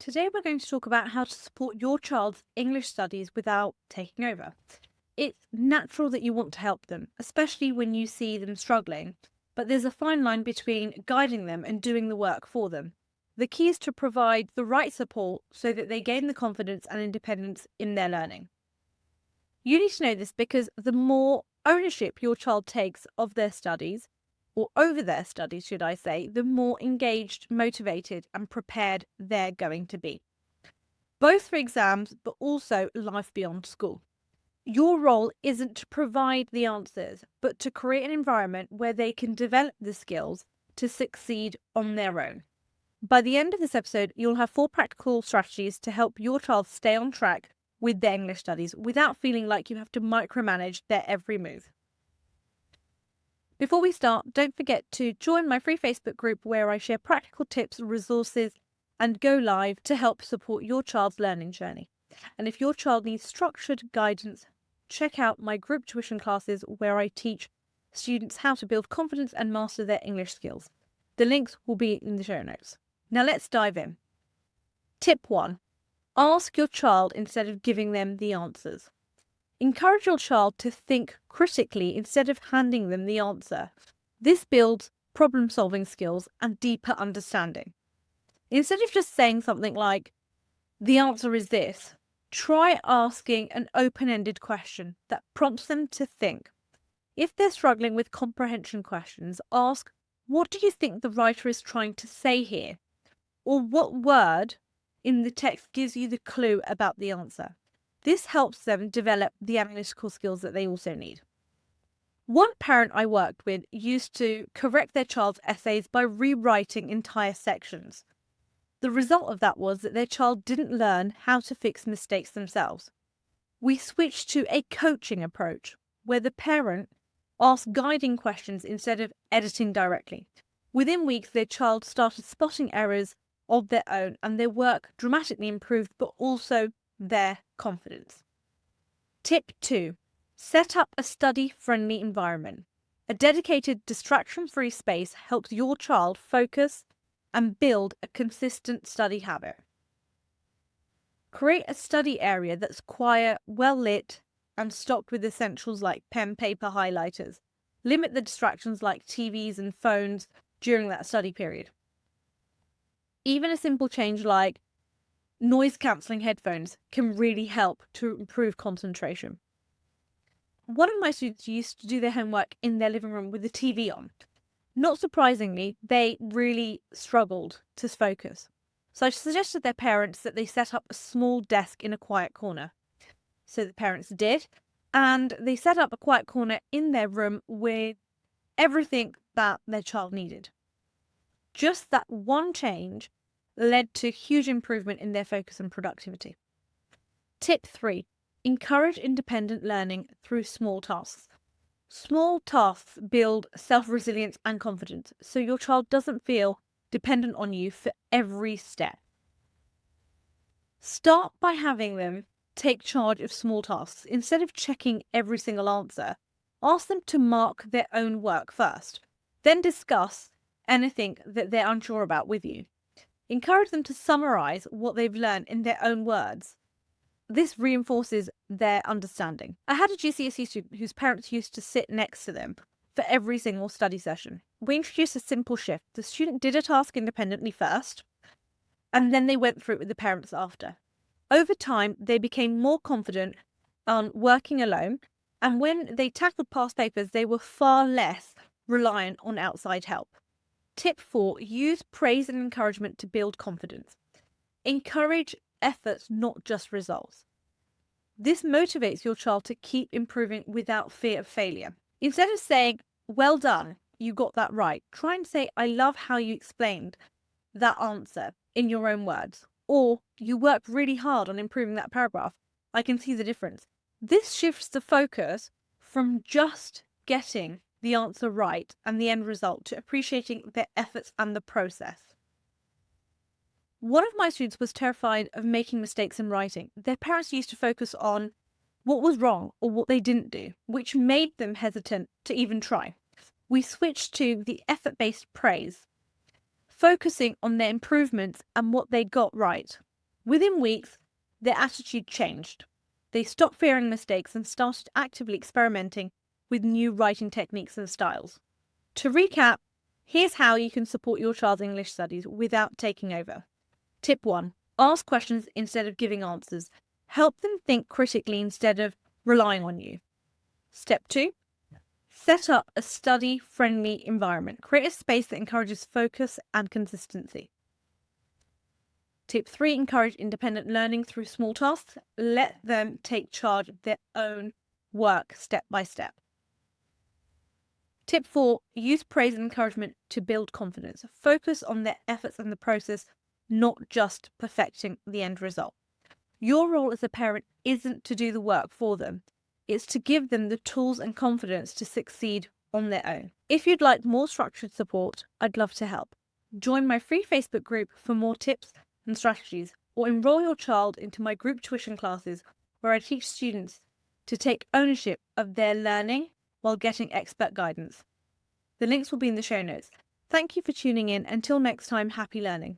Today we're going to talk about how to support your child's English studies without taking over. It's natural that you want to help them, especially when you see them struggling, but there's a fine line between guiding them and doing the work for them. The key is to provide the right support so that they gain the confidence and independence in their learning. You need to know this because the more ownership your child takes of their studies, or over their studies, should I say, the more engaged, motivated, and prepared they're going to be, both for exams but also life beyond school. Your role isn't to provide the answers, but to create an environment where they can develop the skills to succeed on their own. By the end of this episode, you'll have 4 practical strategies to help your child stay on track with their English studies without feeling like you have to micromanage their every move. Before we start, don't forget to join my free Facebook group where I share practical tips, resources, and go live to help support your child's learning journey. And if your child needs structured guidance, check out my group tuition classes where I teach students how to build confidence and master their English skills. The links will be in the show notes. Now let's dive in. Tip 1. Ask your child instead of giving them the answers. Encourage your child to think critically instead of handing them the answer. This builds problem-solving skills and deeper understanding. Instead of just saying something like, "The answer is this," try asking an open-ended question that prompts them to think. If they're struggling with comprehension questions, ask, "What do you think the writer is trying to say here?" Or what word in the text gives you the clue about the answer? This helps them develop the analytical skills that they also need. One parent I worked with used to correct their child's essays by rewriting entire sections. The result of that was that their child didn't learn how to fix mistakes themselves. We switched to a coaching approach, where the parent asked guiding questions instead of editing directly. Within weeks, their child started spotting errors of their own and their work dramatically improved, but also their confidence. Tip 2. Set up a study-friendly environment. A dedicated, distraction-free space helps your child focus and build a consistent study habit. Create a study area that's quiet, well-lit, and stocked with essentials like pen, paper, highlighters. Limit the distractions like TVs and phones during that study period. Even a simple change like noise-cancelling headphones can really help to improve concentration. One of my students used to do their homework in their living room with the TV on. Not surprisingly, they really struggled to focus. So I suggested their parents that they set up a small desk in a quiet corner. So the parents did, and they set up a quiet corner in their room with everything that their child needed. Just that one change led to huge improvement in their focus and productivity. Tip 3. Encourage independent learning through small tasks. Small tasks build self-resilience and confidence, so your child doesn't feel dependent on you for every step. Start by having them take charge of small tasks. Instead of checking every single answer, ask them to mark their own work first, then discuss anything that they're unsure about with you. Encourage them to summarize what they've learned in their own words. This reinforces their understanding. I had a GCSE student whose parents used to sit next to them for every single study session. We introduced a simple shift. The student did a task independently first, and then they went through it with the parents after. Over time, they became more confident on working alone, and when they tackled past papers, they were far less reliant on outside help. Tip 4. Use praise and encouragement to build confidence. Encourage efforts, not just results. This motivates your child to keep improving without fear of failure. Instead of saying, "Well done, you got that right," try and say, "I love how you explained that answer in your own words," or "You worked really hard on improving that paragraph. I can see the difference." This shifts the focus from just getting the answer right and the end result to appreciating their efforts and the process. One of my students was terrified of making mistakes in writing. Their parents used to focus on what was wrong or what they didn't do, which made them hesitant to even try. We switched to the effort-based praise, focusing on their improvements and what they got right. Within weeks, their attitude changed. They stopped fearing mistakes and started actively experimenting with new writing techniques and styles. To recap, here's how you can support your child's English studies without taking over. Tip 1. Ask questions instead of giving answers. Help them think critically instead of relying on you. Step 2. Set up a study-friendly environment. Create a space that encourages focus and consistency. Tip 3. Encourage independent learning through small tasks. Let them take charge of their own work step by step. Tip 4. Use praise and encouragement to build confidence. Focus on their efforts and the process, not just perfecting the end result. Your role as a parent isn't to do the work for them. It's to give them the tools and confidence to succeed on their own. If you'd like more structured support, I'd love to help. Join my free Facebook group for more tips and strategies, or enroll your child into my group tuition classes where I teach students to take ownership of their learning while getting expert guidance. The links will be in the show notes. Thank you for tuning in. Until next time, happy learning.